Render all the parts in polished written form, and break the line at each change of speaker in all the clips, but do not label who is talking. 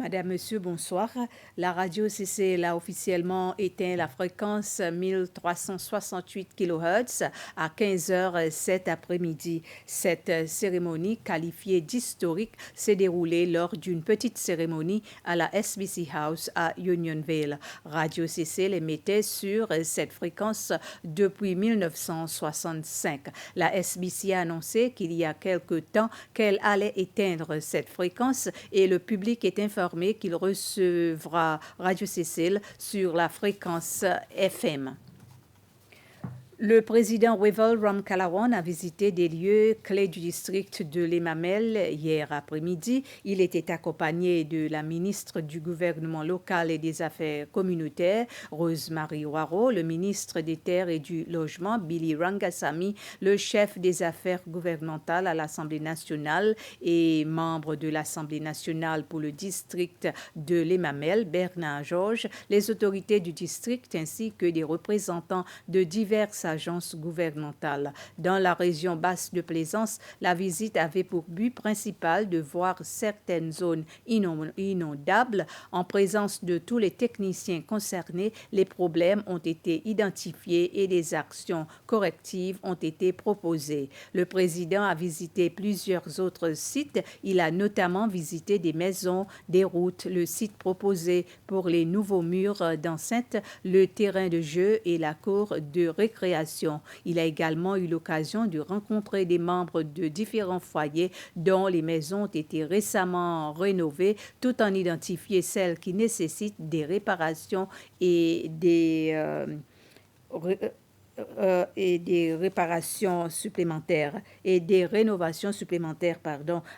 Madame, Monsieur, bonsoir. La radio CC a officiellement éteint la fréquence 1368 kHz à 15 heures cet après-midi. Cette cérémonie, qualifiée d'historique, s'est déroulée lors d'une petite cérémonie à la SBC House à Unionville. Radio CC l'émettait sur cette fréquence depuis 1965. La SBC a annoncé qu'il y a quelque temps qu'elle allait éteindre cette fréquence et le public est informé qu'il recevra Radio Cécile sur la fréquence FM. Le président Wavell Ramkalawan a visité des lieux clés du district de l'Emamel hier après-midi. Il était accompagné de la ministre du gouvernement local et des affaires communautaires, Rose-Marie Waro, le ministre des Terres et du Logement, Billy Rangasamy, le chef des affaires gouvernementales à l'Assemblée nationale et membre de l'Assemblée nationale pour le district de l'Emamel, Bernard Georges, les autorités du district ainsi que des représentants de diverses agences gouvernementales. Dans la région basse de Plaisance, la visite avait pour but principal de voir certaines zones inondables. En présence de tous les techniciens concernés, les problèmes ont été identifiés et des actions correctives ont été proposées. Le président a visité plusieurs autres sites. Il a notamment visité des maisons, des routes, le site proposé pour les nouveaux murs d'enceinte, le terrain de jeu et la cour de récréation. Il a également eu l'occasion de rencontrer des membres de différents foyers dont les maisons ont été récemment rénovées, tout en identifiant celles qui nécessitent des réparations et des réparations supplémentaires et des rénovations supplémentaires,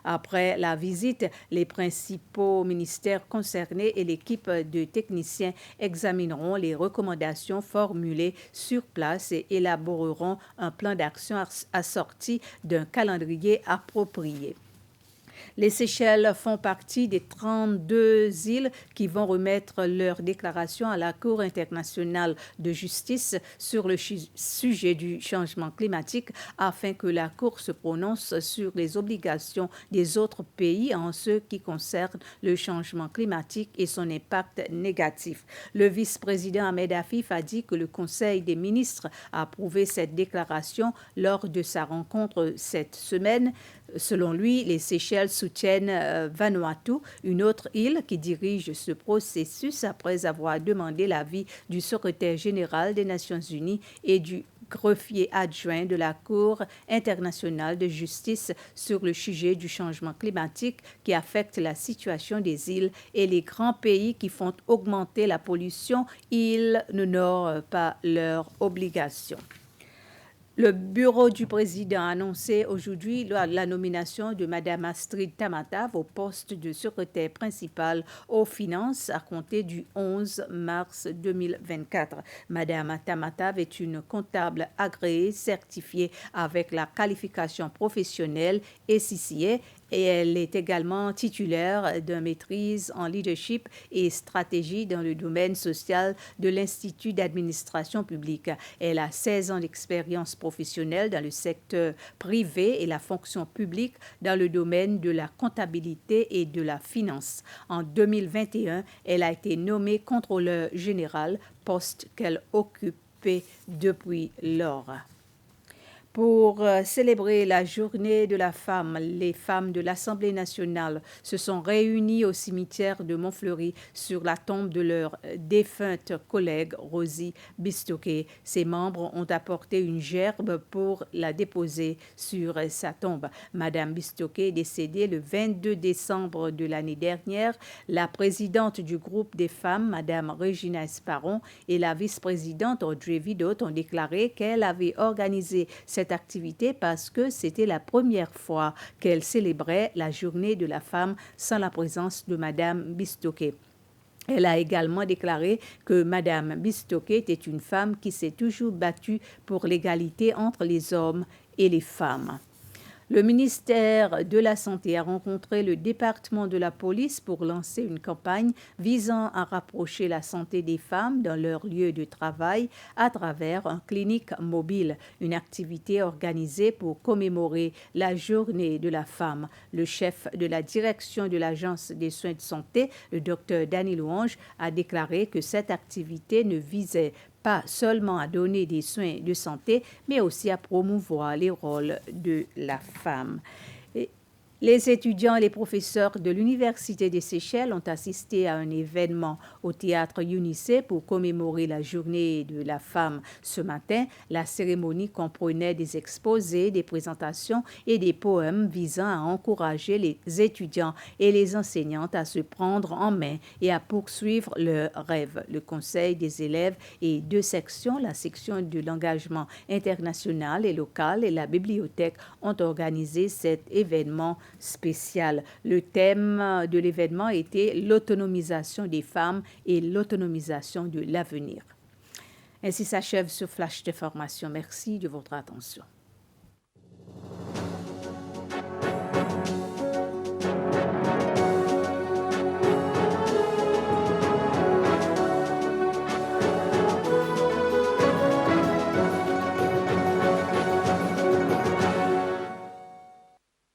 Après la visite, les principaux ministères concernés et l'équipe de techniciens examineront les recommandations formulées sur place et élaboreront un plan d'action assorti d'un calendrier approprié. Les Seychelles font partie des 32 îles qui vont remettre leur déclaration à la Cour internationale de justice sur le sujet du changement climatique afin que la Cour se prononce sur les obligations des autres pays en ce qui concerne le changement climatique et son impact négatif. Le vice-président Ahmed Afif a dit que le Conseil des ministres a approuvé cette déclaration lors de sa rencontre cette semaine. Selon lui, les Seychelles soutiennent Vanuatu, une autre île qui dirige ce processus après avoir demandé l'avis du secrétaire général des Nations unies et du greffier adjoint de la Cour internationale de justice sur le sujet du changement climatique qui affecte la situation des îles et les grands pays qui font augmenter la pollution. Ils n'honorent pas leurs obligations. Le bureau du président a annoncé aujourd'hui la nomination de Mme Astrid Tamatav au poste de secrétaire principal aux finances à compter du 11 mars 2024. Mme Tamatav est une comptable agréée certifiée avec la qualification professionnelle SCCA et elle est également titulaire d'une maîtrise en leadership et stratégie dans le domaine social de l'Institut d'administration publique. Elle a 16 ans d'expérience professionnelle dans le secteur privé et la fonction publique dans le domaine de la comptabilité et de la finance. En 2021, elle a été nommée contrôleur général, poste qu'elle occupait depuis lors. Pour célébrer la journée de la femme, les femmes de l'Assemblée nationale se sont réunies au cimetière de Montfleury sur la tombe de leur défunte collègue Rosie Bistoké. Ses membres ont apporté une gerbe pour la déposer sur sa tombe. Madame Bistoké est décédée le 22 décembre de l'année dernière. La présidente du groupe des femmes, Madame Regina Esparon, et la vice-présidente Audrey Vidot ont déclaré qu'elle avait organisé cette activité parce que c'était la première fois qu'elle célébrait la journée de la femme sans la présence de Madame Bistoké. Elle a également déclaré que Madame Bistoké était une femme qui s'est toujours battue pour l'égalité entre les hommes et les femmes. Le ministère de la Santé a rencontré le département de la police pour lancer une campagne visant à rapprocher la santé des femmes dans leur lieu de travail à travers une clinique mobile, une activité organisée pour commémorer la journée de la femme. Le chef de la direction de l'Agence des soins de santé, le Dr Danny Louange, a déclaré que cette activité ne visait pas seulement à donner des soins de santé, mais aussi à promouvoir les rôles de la femme. Les étudiants et les professeurs de l'Université des Seychelles ont assisté à un événement au théâtre UNICEF pour commémorer la journée de la femme ce matin. La cérémonie comprenait des exposés, des présentations et des poèmes visant à encourager les étudiants et les enseignantes à se prendre en main et à poursuivre leurs rêves. Le Conseil des élèves et deux sections, la section de l'engagement international et local et la bibliothèque, ont organisé cet événement spécial. Le thème de l'événement était l'autonomisation des femmes et l'autonomisation de l'avenir. Ainsi s'achève ce flash de formation. Merci de votre attention.